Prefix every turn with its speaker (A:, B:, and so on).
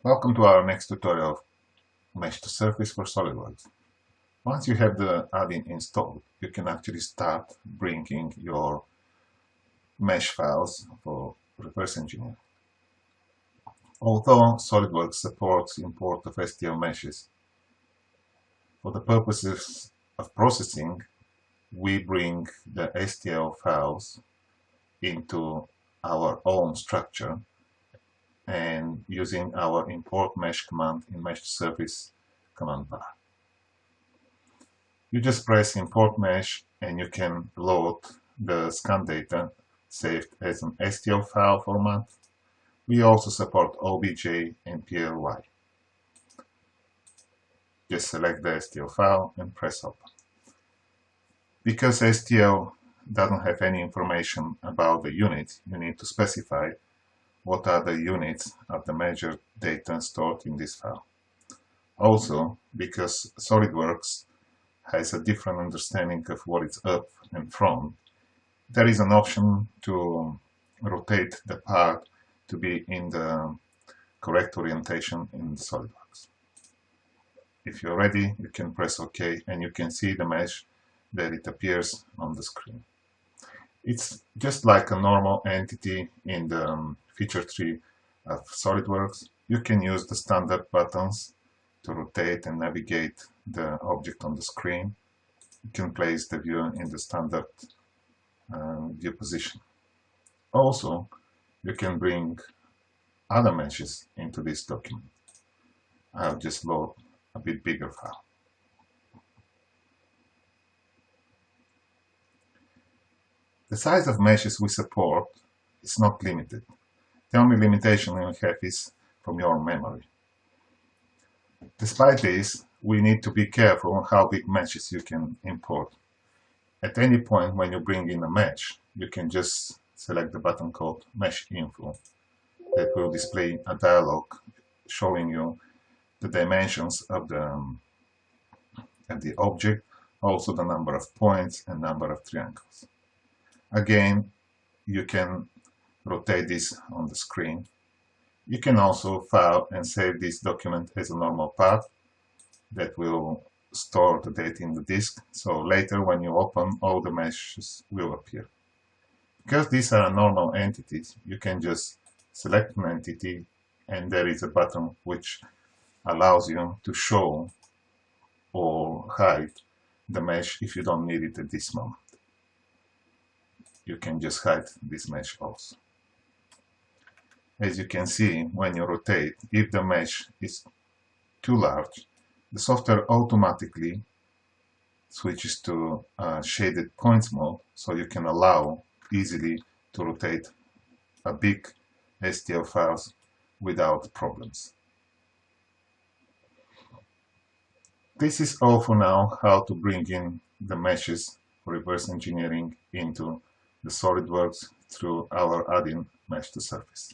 A: Welcome to our next tutorial of Mesh2Surface for SOLIDWORKS. Once you have the add-in installed, you can actually start bringing your mesh files for reverse engineering. Although SOLIDWORKS supports import of STL meshes, for the purposes of processing, we bring the STL files into our own structure and using our import mesh command in Mesh2Surface command bar. You just press import mesh and you can load the scan data saved as an STL file format. We also support OBJ and PLY. Just select the STL file and press open. Because STL doesn't have any information about the unit, you need to specify what are the units of the measured data stored in this file. Also, because SOLIDWORKS has a different understanding of what is up and front, there is an option to rotate the part to be in the correct orientation in SOLIDWORKS. If you're ready, you can press OK and you can see the mesh that it appears on the screen. It's just like a normal entity in the feature tree of SOLIDWORKS. You can use the standard buttons to rotate and navigate the object on the screen. You can place the view in the standard view position. Also, you can bring other meshes into this document. I'll just load a bit bigger file. The size of meshes we support is not limited. The only limitation you have is from your memory. Despite this, we need to be careful on how big meshes you can import. At any point when you bring in a mesh, you can just select the button called Mesh Info that will display a dialog showing you the dimensions of the object, also the number of points and number of triangles. Again, you can rotate this on the screen. You can also file and save this document as a normal path that will store the data in the disk, so later when you open, all the meshes will appear. Because these are normal entities, you can just select an entity and there is a button which allows you to show or hide the mesh if you don't need it at this moment. You can just hide this mesh also. As you can see, when you rotate, if the mesh is too large, the software automatically switches to shaded points mode, so you can allow easily to rotate a big STL files without problems. This is all for now, how to bring in the meshes for reverse engineering into the SOLIDWORKS through our add-in Mesh2Surface.